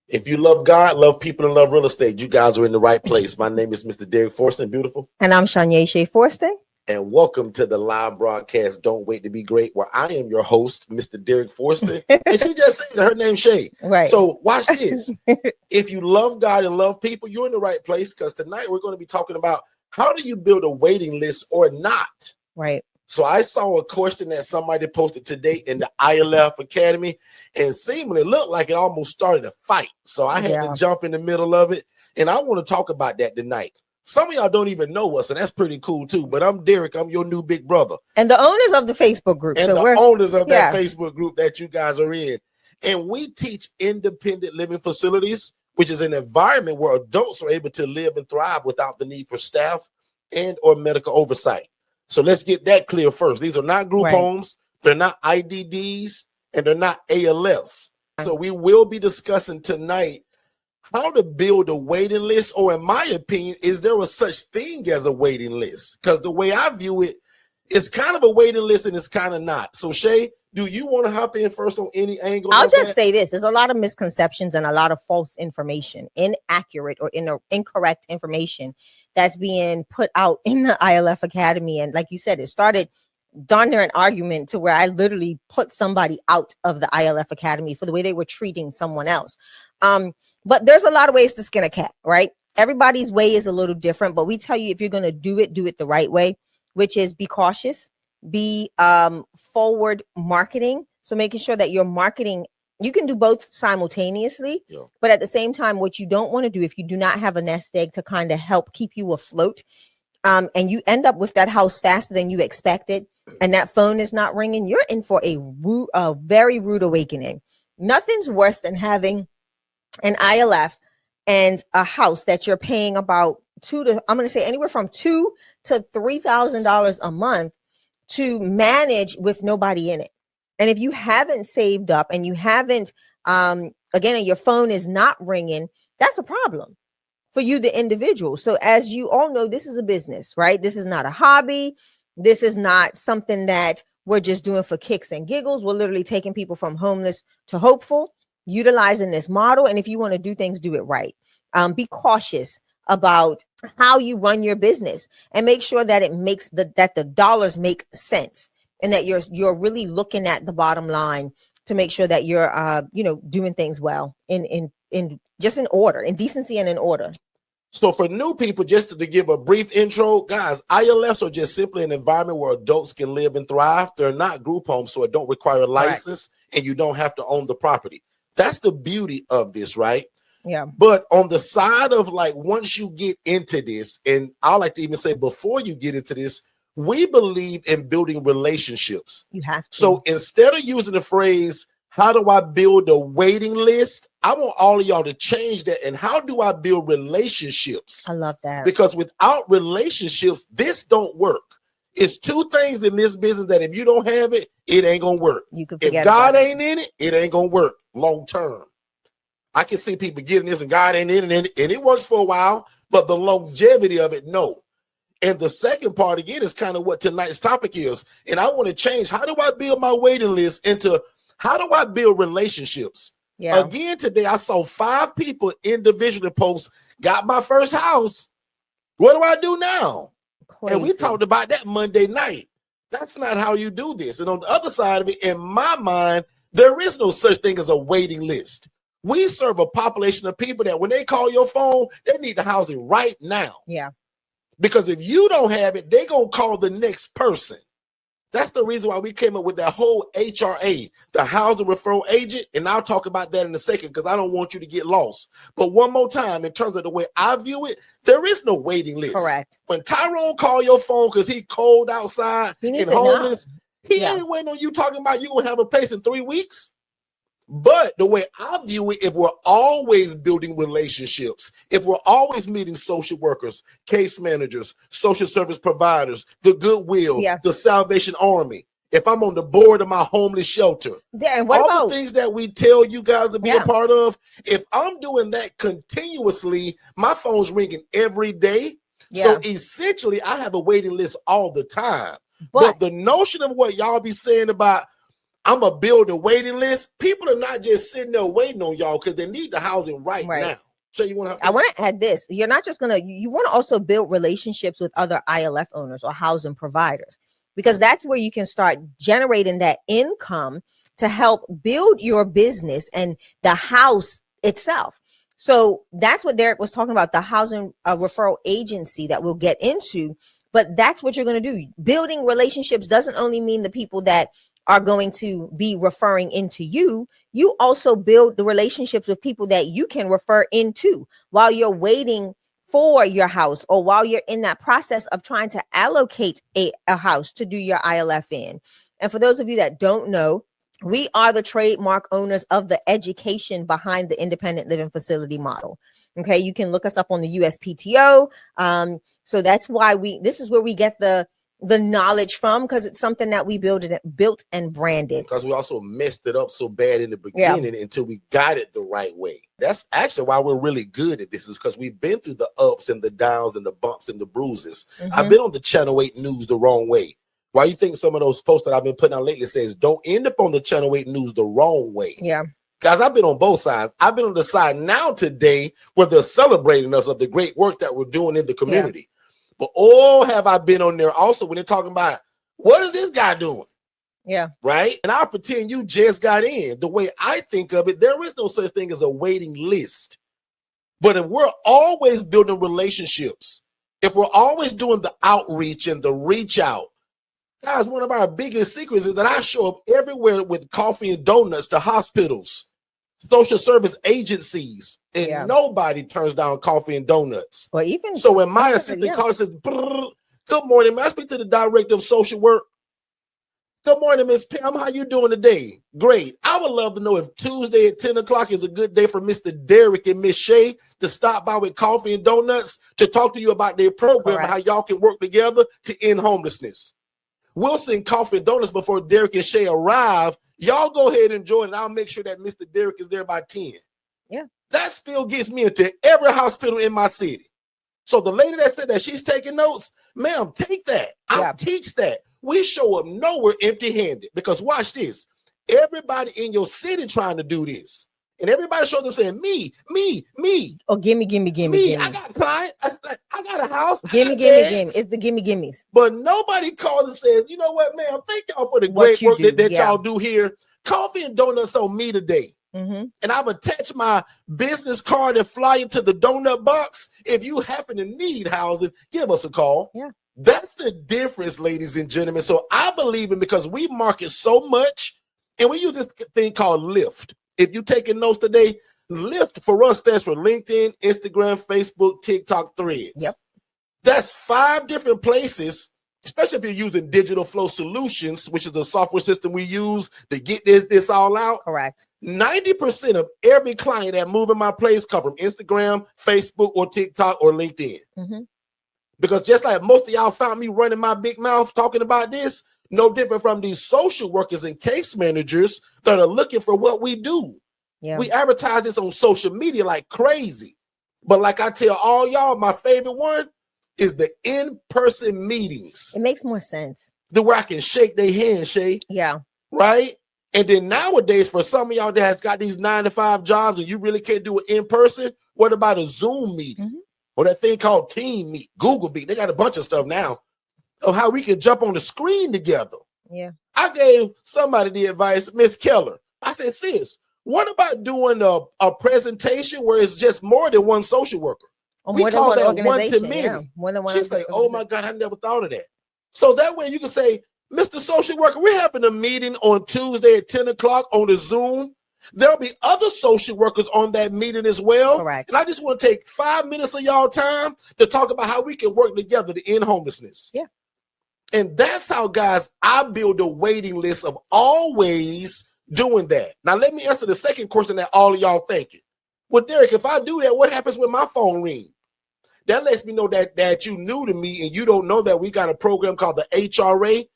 If you love God, love people, and love real estate, you guys are in the right place. My name is Mr. Derek Forston, beautiful. And I'm Shanya Shea Forston. And welcome to the live broadcast, Don't Wait to Be Great, where I am your host, Mr. Derek Forston. And she just said her name's Shay. Right. So watch this. If you love God and love people, you're in the right place, because tonight we're going to be talking about how do you build a waiting list or not? Right. So I saw a question that somebody posted today in the ILF Academy, and seemingly looked like it almost started a fight. So I had to jump in the middle of it, and I want to talk about that tonight. Some of y'all don't even know us, and that's pretty cool too. But I'm Derek. I'm your new big brother. And the owners of the Facebook group. And the owners of that Facebook group that you guys are in. And we teach independent living facilities, which is an environment where adults are able to live and thrive without the need for staff and or medical oversight. So let's get that clear first. These are not group homes. They're not IDDs, and they're not ALFs. So we will be discussing tonight how to build a waiting list, or in my opinion, is there a such thing as a waiting list? Because the way I view it, it's kind of a waiting list and it's kind of not. So Shay, do you want to hop in first on any angle? I'll just say this. There's a lot of misconceptions and a lot of false information, inaccurate or incorrect information that's being put out in the ILF Academy. And like you said, it started darn near an argument to where I literally put somebody out of the ILF Academy for the way they were treating someone else. But there's a lot of ways to skin a cat, right? Everybody's way is a little different, but we tell you if you're going to do it the right way, which is be cautious, be forward marketing. So making sure that your marketing, you can do both simultaneously, but at the same time, what you don't want to do if you do not have a nest egg to kind of help keep you afloat, and you end up with that house faster than you expected, and that phone is not ringing, you're in for a very rude awakening. Nothing's worse than having an ILF and a house that you're paying about anywhere from $2,000 to $3,000 a month to manage with nobody in it. And if you haven't saved up and you haven't, again, and your phone is not ringing, that's a problem for you, the individual. So as you all know, this is a business, right? This is not a hobby. This is not something that we're just doing for kicks and giggles. We're literally taking people from homeless to hopeful, utilizing this model. And if you want to do things, do it right. Be cautious about how you run your business and make sure that it makes that the dollars make sense, and that you're really looking at the bottom line to make sure that you're doing things well in order, in decency and in order. So for new people, just to give a brief intro, guys, ILFs are just simply an environment where adults can live and thrive. They're not group homes, so it don't require a license, and you don't have to own the property. That's the beauty of this, right? Yeah. But on the side of, like, once you get into this, and I like to even say before you get into this, we believe in building relationships. You have to. So instead of using the phrase, how do I build a waiting list? I want all of y'all to change that. And how do I build relationships? I love that. Because without relationships, this don't work. It's two things in this business that if you don't have it, it ain't gonna work. You can forget if God ain't in it, it ain't gonna work long term. I can see people getting this and God ain't in it, and it works for a while, but the longevity of it, no. And the second part, again, is kind of what tonight's topic is. And I want to change. How do I build my waiting list into how do I build relationships? Yeah. Again, today I saw 5 people individually post, got my first house. What do I do now? Crazy. And we talked about that Monday night. That's not how you do this. And on the other side of it, in my mind, there is no such thing as a waiting list. We serve a population of people that when they call your phone, they need the housing right now. Yeah. Because if you don't have it, they're going to call the next person. That's the reason why we came up with that whole HRA, the housing referral agent. And I'll talk about that in a second because I don't want you to get lost. But one more time, in terms of the way I view it, there is no waiting list. Correct. When Tyrone call your phone because he cold outside and homeless, he ain't waiting on you talking about you going to have a place in 3 weeks. But the way I view it, if we're always building relationships, if we're always meeting social workers, case managers, social service providers, the Goodwill, the Salvation Army, if I'm on the board of my homeless shelter, the things that we tell you guys to be a part of, if I'm doing that continuously, my phone's ringing every day. So essentially, I have a waiting list all the time. But the notion of what y'all be saying about, I'm going to build a waiting list. People are not just sitting there waiting on y'all because they need the housing right now. So I want to add this. You're not just going to, you want to also build relationships with other ILF owners or housing providers, because that's where you can start generating that income to help build your business and the house itself. So that's what Derek was talking about, the housing referral agency that we'll get into. But that's what you're going to do. Building relationships doesn't only mean the people that are going to be referring into you. You also build the relationships with people that you can refer into while you're waiting for your house, or while you're in that process of trying to allocate a house to do your ILF in. And for those of you that don't know, we are the trademark owners of the education behind the independent living facility model. Okay, you can look us up on the USPTO. So that's why this is where we get the knowledge from, because it's something that we built and branded. Because we also messed it up so bad in the beginning until we got it the right way. That's actually why we're really good at this, is because we've been through the ups and the downs and the bumps and the bruises. I've been on the Channel 8 news the wrong way. Why you think some of those posts that I've been putting out lately says don't end up on the Channel 8 news the wrong way? Yeah. Guys, I've been on both sides. I've been on the side now today where they're celebrating us of the great work that we're doing in the community. But have I been on there also when they're talking about, what is this guy doing? Yeah. Right? And I'll pretend you just got in. The way I think of it, there is no such thing as a waiting list. But if we're always building relationships, if we're always doing the outreach and the reach out, guys, one of our biggest secrets is that I show up everywhere with coffee and donuts to hospitals, social service agencies, and nobody turns down coffee and donuts. Or even so when my assistant caller says, good morning, may I speak to the director of social work? Good morning, Miss Pam. How you doing today? Great. I would love to know if Tuesday at 10 o'clock is a good day for Mr. Derek and Miss Shay to stop by with coffee and donuts to talk to you about their program and how y'all can work together to end homelessness. We'll send coffee and donuts before Derek and Shay arrive. Y'all go ahead and enjoy it, and I'll make sure that Mr. Derek is there by 10. Yeah. That still gets me into every hospital in my city. So the lady that said that she's taking notes, ma'am, take that. I'll teach that. We show up nowhere empty-handed, because watch this. Everybody in your city trying to do this. And everybody shows them saying, me. Oh, gimme. I got a client. I got a house. Gimme. It's the gimmes. But nobody calls and says, you know what, man, thank y'all for the great work that y'all do here. Coffee and donuts on me today. And I've attached my business card and flyer to the donut box. If you happen to need housing, give us a call. Yeah. That's the difference, ladies and gentlemen. So I believe in, because we market so much, and we use this thing called Lift. If you're taking notes today, Lift for us stands for LinkedIn, Instagram, Facebook, TikTok, Threads. Yep. That's 5 different places, especially if you're using Digital Flow Solutions, which is the software system we use to get this all out. Correct. 90% of every client that move in my place come from Instagram, Facebook, or TikTok, or LinkedIn. Because just like most of y'all found me running my big mouth talking about this, no different from these social workers and case managers that are looking for what we do. Yeah. We advertise this on social media like crazy. But like I tell all y'all, my favorite one is the in-person meetings. It makes more sense. Where I can shake their hand, Shay. Yeah. Right? And then nowadays, for some of y'all that has got these 9-to-5 jobs and you really can't do it in person, what about a Zoom meeting? Or that thing called Team Meet, Google Meet? They got a bunch of stuff now of how we can jump on the screen together. Yeah. I gave somebody the advice, Miss Keller. I said, sis, what about doing a presentation where it's just more than one social worker? We call that one-to-many. She's like, oh my God, I never thought of that. So that way you can say, Mr. Social Worker, we're having a meeting on Tuesday at 10 o'clock on the Zoom. There'll be other social workers on that meeting as well. Correct. And I just want to take 5 minutes of y'all time to talk about how we can work together to end homelessness. Yeah. And that's how, guys, I build a waiting list of always doing that. Now, let me answer the second question that all of y'all thinking. Well, Derek, if I do that, what happens when my phone rings? That lets me know that you new to me and you don't know that we got a program called the HRA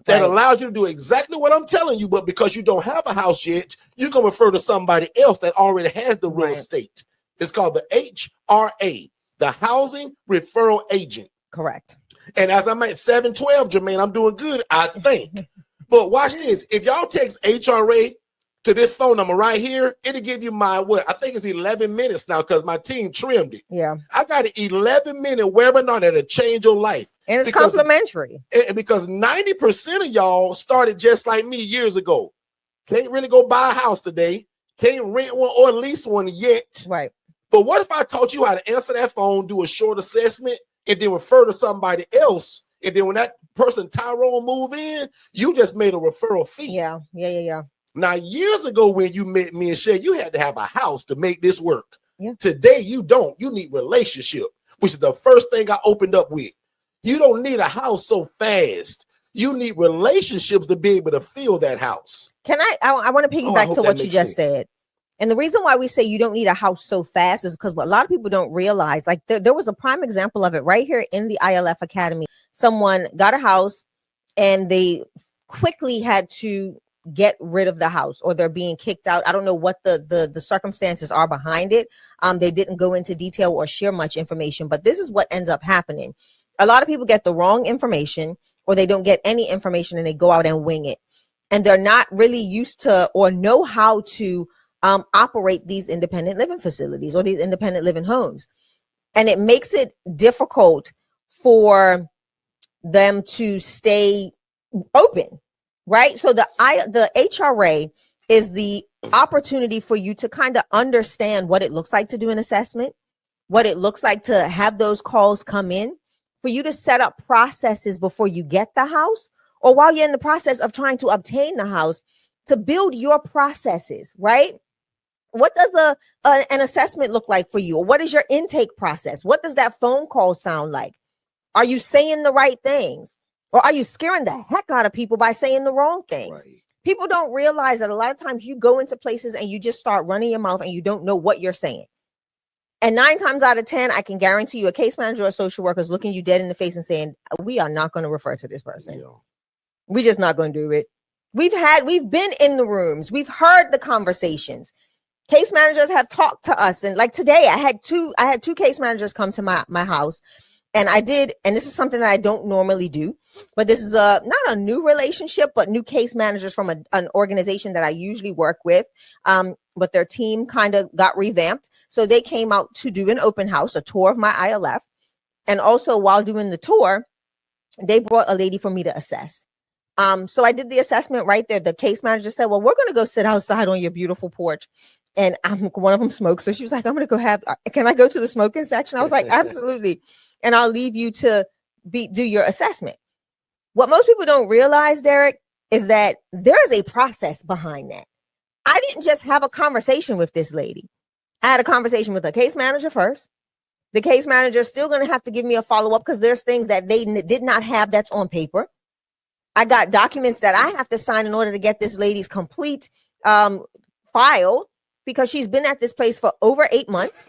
that allows you to do exactly what I'm telling you, but because you don't have a house yet, you can refer to somebody else that already has the real estate. It's called the HRA, the Housing Referral Agent. Correct. And as I'm at 712, Jermaine, I'm doing good, I think. But watch this. If y'all text HRA to this phone number right here, it'll give you my I think it's 11 minutes now because my team trimmed it. Yeah. I got an 11-minute webinar that'll change your life. And it's complimentary. Because 90% of y'all started just like me years ago. Can't really go buy a house today. Can't rent one or lease one yet. Right. But what if I taught you how to answer that phone, do a short assessment, and then refer to somebody else? And then when that person, Tyrone, move in, you just made a referral fee. Yeah. Now, years ago when you met me and Shay, you had to have a house to make this work. Yeah. Today, you don't. You need relationship, which is the first thing I opened up with. You don't need a house so fast. You need relationships to be able to fill that house. Can I want to piggyback to what you just said. And the reason why we say you don't need a house so fast is because what a lot of people don't realize, like there was a prime example of it right here in the ILF Academy. Someone got a house and they quickly had to get rid of the house, or they're being kicked out. I don't know what the circumstances are behind it. They didn't go into detail or share much information, but this is what ends up happening. A lot of people get the wrong information, or they don't get any information and they go out and wing it. And they're not really used to or know how to operate these independent living facilities or these independent living homes. And it makes it difficult for them to stay open, right? So the HRA is the opportunity for you to kind of understand what it looks like to do an assessment, what it looks like to have those calls come in, for you to set up processes before you get the house, or while you're in the process of trying to obtain the house, to build your processes, right? What does an assessment look like for you? Or what is your intake process? What does that phone call sound like? Are you saying the right things? Or are you scaring the heck out of people by saying the wrong things? Right. People don't realize that a lot of times you go into places and you just start running your mouth and you don't know what you're saying. And 9 times out of 10, I can guarantee you a case manager or social worker is looking you dead in the face and saying, we are not going to refer to this person. Yeah. We're just not going to do it. We've been in the rooms. We've heard the conversations. Case managers have talked to us. And like today, I had two case managers come to my house. And I did, and this is something that I don't normally do, but this is not a new relationship, but new case managers from an organization that I usually work with. But their team kind of got revamped. So they came out to do an open house, a tour of my ILF. And also while doing the tour, they brought a lady for me to assess. So I did the assessment right there. The case manager said, well, we're going to go sit outside on your beautiful porch. And one of them smokes. So she was like, I'm going to go can I go to the smoking section? I was like, absolutely. And I'll leave you to do your assessment. What most people don't realize, Derek, is that there is a process behind that. I didn't just have a conversation with this lady. I had a conversation with a case manager first. The case manager is still going to have to give me a follow-up because there's things that they did not have that's on paper. I got documents that I have to sign in order to get this lady's complete file because she's been at this place for over 8 months.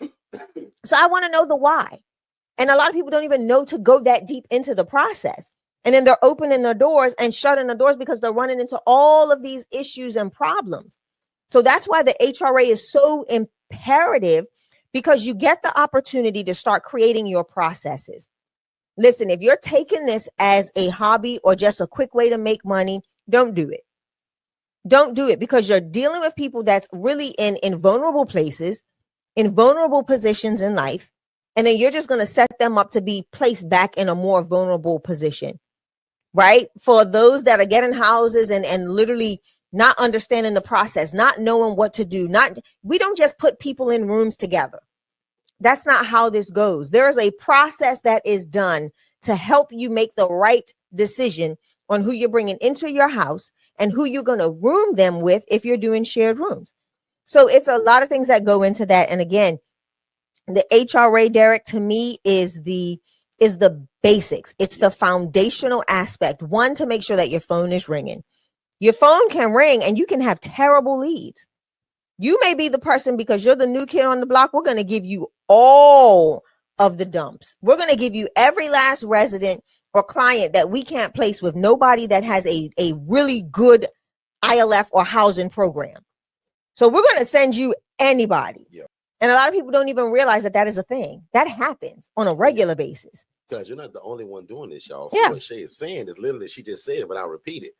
So I want to know the why. And a lot of people don't even know to go that deep into the process. And then they're opening their doors and shutting the doors because they're running into all of these issues and problems. So that's why the HRA is so imperative, because you get the opportunity to start creating your processes. Listen, if you're taking this as a hobby or just a quick way to make money, don't do it. Don't do it, because you're dealing with people that's really in vulnerable places, in vulnerable positions in life. And then you're just going to set them up to be placed back in a more vulnerable position, right? For those that are getting houses and literally not understanding the process, not knowing what to do. We don't just put people in rooms together. That's not how this goes. There is a process that is done to help you make the right decision on who you're bringing into your house and who you're going to room them with if you're doing shared rooms. So it's a lot of things that go into that. And again, the HRA, Derek, to me is the basics. It's the foundational aspect. One, to make sure that your phone is ringing. Your phone can ring and you can have terrible leads. You may be the person, because you're the new kid on the block, we're going to give you all of the dumps. We're going to give you every last resident or client that we can't place with nobody that has a really good ILF or housing program. So we're going to send you anybody. Yep. And a lot of people don't even realize that that is a thing that happens on a regular basis. Because you're not the only one doing this, y'all. So what Shay is saying is literally, she just said, but I'll repeat it.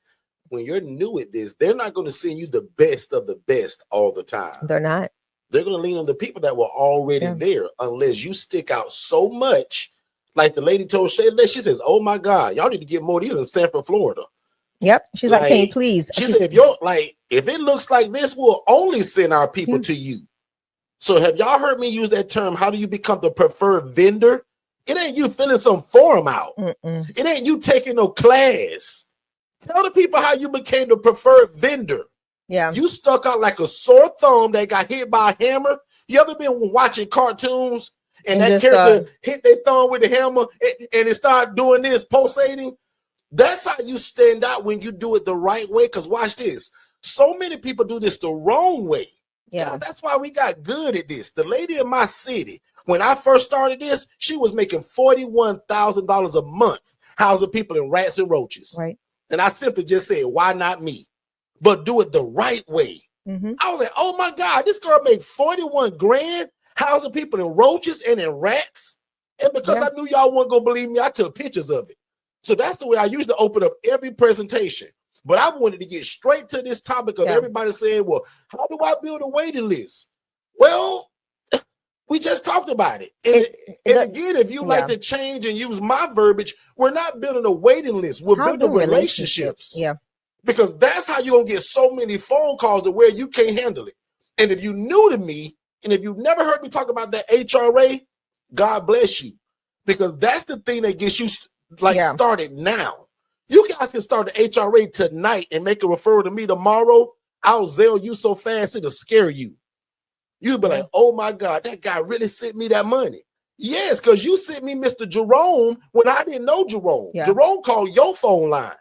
when you're new at this, they're not going to send you the best of the best all the time. They're not. They're going to lean on the people that were already there, unless you stick out so much. Like the lady told Shayla, she says, "Oh my God, y'all need to get more of these in Sanford, Florida." Yep. She's like, "Can you please?" She said, if it looks like this, we'll only send our people to you. So have y'all heard me use that term? How do you become the preferred vendor? It ain't you filling some form out. It ain't you taking no class. Tell the people how you became the preferred vendor. Yeah. You stuck out like a sore thumb that got hit by a hammer. You ever been watching cartoons and that character hit their thumb with the hammer and it started doing this, pulsating? That's how you stand out when you do it the right way. Because watch this. So many people do this the wrong way. Yeah. That's why we got good at this. The lady in my city, when I first started this, she was making $41,000 a month housing people in rats and roaches. Right. And I simply just said, why not me? But do it the right way. I was like, oh my God, this girl made 41 grand housing people in roaches and in rats. And because I knew y'all weren't going to believe me, I took pictures of it. So that's the way I used to open up every presentation. But I wanted to get straight to this topic of everybody saying, well, how do I build a waiting list? Well, we just talked about it. And again, if you like to change and use my verbiage, we're not building a waiting list. We're building relationships. Yeah. Because that's how you're going to get so many phone calls to where you can't handle it. And if you're new to me, and if you've never heard me talk about that HRA, God bless you. Because that's the thing that gets you started now. You guys can start the HRA tonight and make a referral to me tomorrow. I'll Zelle you so fast it'll scare you. You'll be like, oh my God, that guy really sent me that money. Yes, because you sent me Mr. Jerome when I didn't know Jerome. Jerome called your phone line.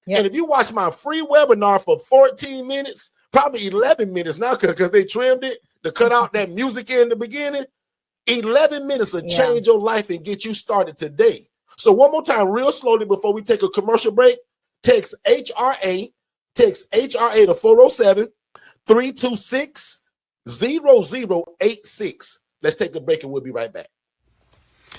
And if you watch my free webinar for 14 minutes, probably 11 minutes now, because they trimmed it to cut out that music in the beginning, 11 minutes will change your life and get you started today. So one more time, real slowly before we take a commercial break, text HRA to 407-326-0086. Let's take a break and we'll be right back.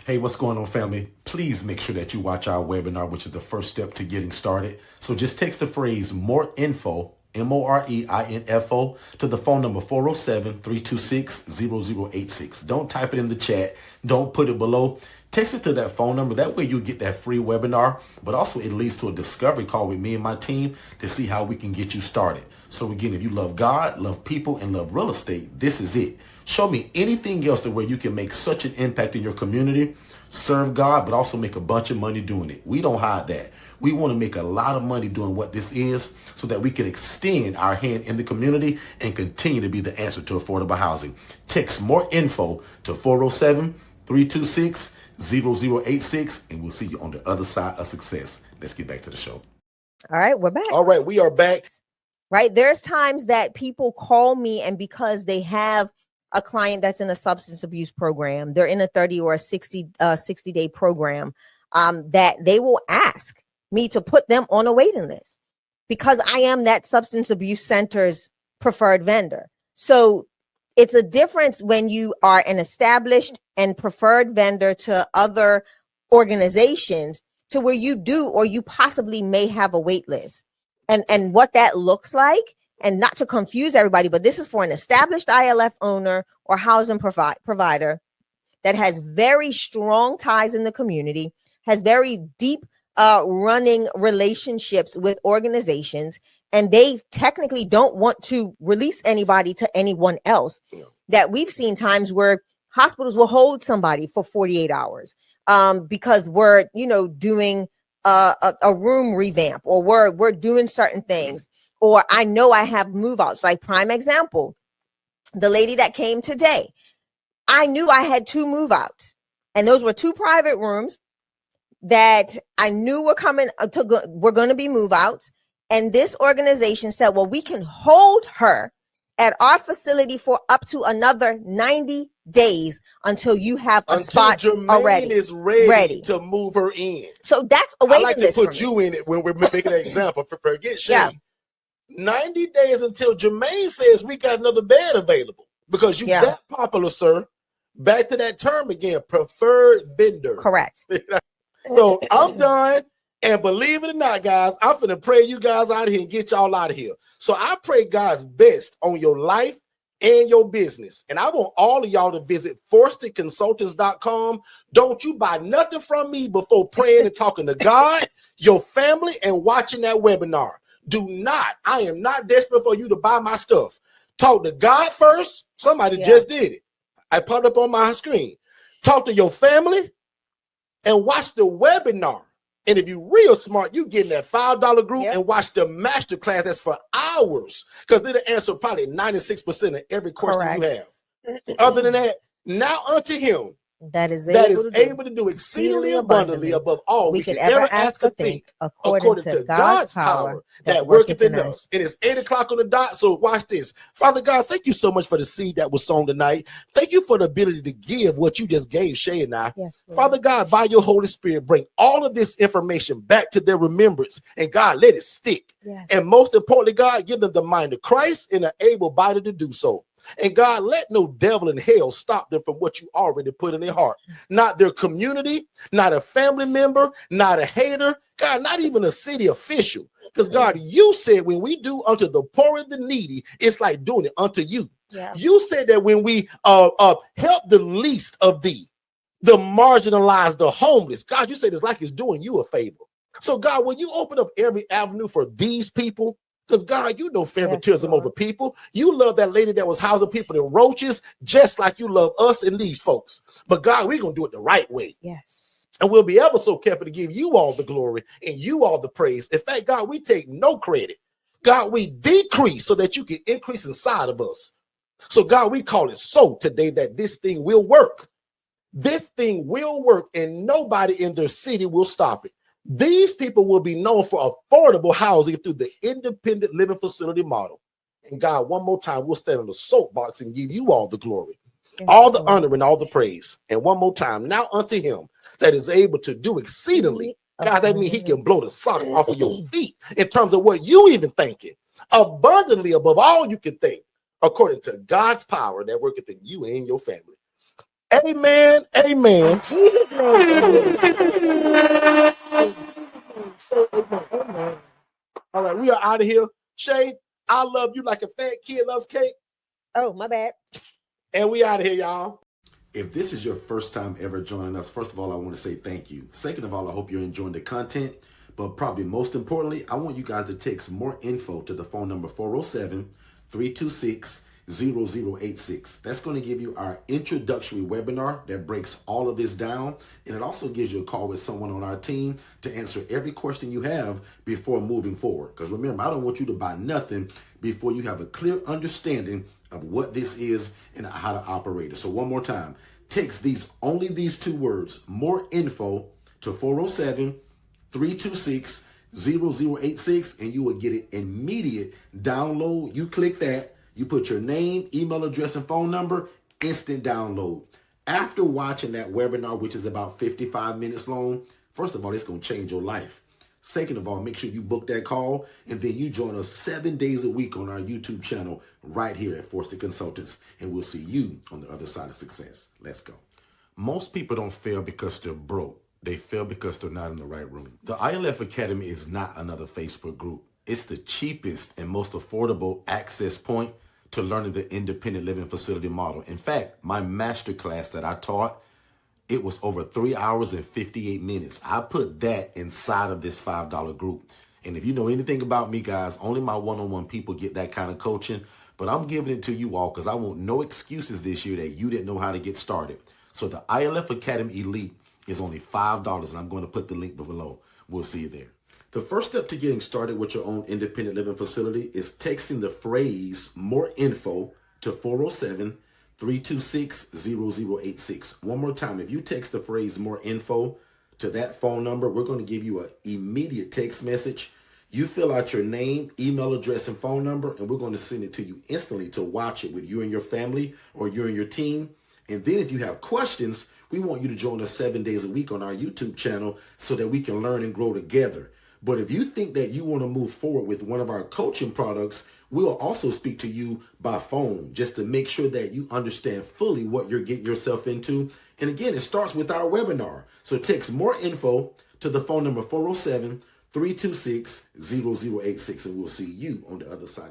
Hey, what's going on, family? Please make sure that you watch our webinar, which is the first step to getting started. So just text the phrase more info, MOREINFO, to the phone number 407-326-0086. Don't type it in the chat. Don't put it below. Text it to that phone number. That way you get that free webinar, but also it leads to a discovery call with me and my team to see how we can get you started. So again, if you love God, love people, and love real estate, this is it. Show me anything else to where you can make such an impact in your community, serve God, but also make a bunch of money doing it. We don't hide that. We want to make a lot of money doing what this is so that we can extend our hand in the community and continue to be the answer to affordable housing. Text more info to 407-326-0086, and we'll see you on the other side of success. Let's get back to the show. All right, we're back. All right, we are back. Right. There's times that people call me, and because they have a client that's in a substance abuse program, they're in a 30 or a 60-day program, that they will ask me to put them on a waiting list because I am that substance abuse center's preferred vendor. So it's a difference when you are an established and preferred vendor to other organizations to where you do or you possibly may have a wait list. And what that looks like, and not to confuse everybody, but this is for an established ILF owner or housing provider that has very strong ties in the community, has very deep running relationships with organizations, and they technically don't want to release anybody to anyone else. That we've seen times where hospitals will hold somebody for 48 hours because we're, doing a room revamp, or we're doing certain things, or I know I have move outs. Like prime example, the lady that came today, I knew I had 2 move outs, and those were 2 private rooms that I knew were coming were going to be move outs. And this organization said, well, we can hold her at our facility for up to another 90 days until you have a spot already. Is ready to move her in. So that's a waiting list. I like to put you in it when we're making an example. Forget Shay. 90 days until Jermaine says we got another bed available, because you're that popular, sir. Back to that term again, preferred vendor. Correct. So I'm done. And believe it or not, guys, I'm going to pray you guys out of here and get y'all out of here. So I pray God's best on your life and your business. And I want all of y'all to visit ForstonConsultants.com. Don't you buy nothing from me before praying and talking to God, your family, and watching that webinar. Do not. I am not desperate for you to buy my stuff. Talk to God first. Somebody just did it. I put it up on my screen. Talk to your family and watch the webinar. And if you're real smart, you get in that $5 group and watch the master class. That's for hours, because it'll answer probably 96% of every question you have. Other than that, now unto him that is able to do exceedingly abundantly above all we could ever ask or think, according to God's power that worketh in us. It is 8 o'clock on the dot, so watch this. Father God, thank you so much for the seed that was sown tonight. Thank you for the ability to give what you just gave Shay and I. Yes, Father God, by your Holy Spirit, bring all of this information back to their remembrance, and God, let it stick. Yes. And most importantly, God, give them the mind of Christ and an able body to do so. And God, let no devil in hell stop them from what you already put in their heart. Not their community, not a family member, not a hater, God, not even a city official. Because God, you said when we do unto the poor and the needy, it's like doing it unto you. Yeah. You said that when we help the least of thee, the marginalized, the homeless, God, you said it's like it's doing you a favor. So God, when you open up every avenue for these people, because God, you know favoritism over people. You love that lady that was housing people in roaches, just like you love us and these folks. But God, we're going to do it the right way. Yes. And we'll be ever so careful to give you all the glory and you all the praise. In fact, God, we take no credit. God, we decrease so that you can increase inside of us. So God, we call it so today that this thing will work. This thing will work and nobody in their city will stop it. These people will be known for affordable housing through the independent living facility model. And God, one more time, we'll stand on the soapbox and give you all the glory, all the honor, and all the praise. And one more time, now unto him that is able to do exceedingly. God, that means he can blow the socks off of your feet in terms of what you even thinking, abundantly above all you can think, according to God's power that worketh in you and your family. Amen. Amen. Jesus' name. Amen. All right, we are out of here. Shay, I love you like a fat kid loves cake. Oh, my bad. And we out of here, y'all. If this is your first time ever joining us, first of all, I want to say thank you. Second of all, I hope you're enjoying the content. But probably most importantly, I want you guys to text more info to the phone number 407-326-0086. That's going to give you our introductory webinar that breaks all of this down. And it also gives you a call with someone on our team to answer every question you have before moving forward. Because remember, I don't want you to buy nothing before you have a clear understanding of what this is and how to operate it. So one more time, text only these two words, more info, to 407-326-0086, and you will get an immediate download. You click that. You put your name, email address, and phone number, instant download. After watching that webinar, which is about 55 minutes long, first of all, it's going to change your life. Second of all, make sure you book that call, and then you join us 7 days a week on our YouTube channel right here at Forston Consultants, and we'll see you on the other side of success. Let's go. Most people don't fail because they're broke. They fail because they're not in the right room. The ILF Academy is not another Facebook group. It's the cheapest and most affordable access point to learning the independent living facility model. In fact, my master class that I taught, it was over 3 hours and 58 minutes. I put that inside of this $5 group. And if you know anything about me, guys, only my one-on-one people get that kind of coaching. But I'm giving it to you all because I want no excuses this year that you didn't know how to get started. So the ILF Academy Elite is only $5, and I'm going to put the link below. We'll see you there. The first step to getting started with your own independent living facility is texting the phrase more info to 407-326-0086. One more time, if you text the phrase more info to that phone number, we're going to give you an immediate text message. You fill out your name, email address, and phone number, and we're going to send it to you instantly to watch it with you and your family or you and your team. And then if you have questions, we want you to join us 7 days a week on our YouTube channel so that we can learn and grow together. But if you think that you want to move forward with one of our coaching products, we'll also speak to you by phone just to make sure that you understand fully what you're getting yourself into. And again, it starts with our webinar. So text more info to the phone number 407-326-0086, and we'll see you on the other side.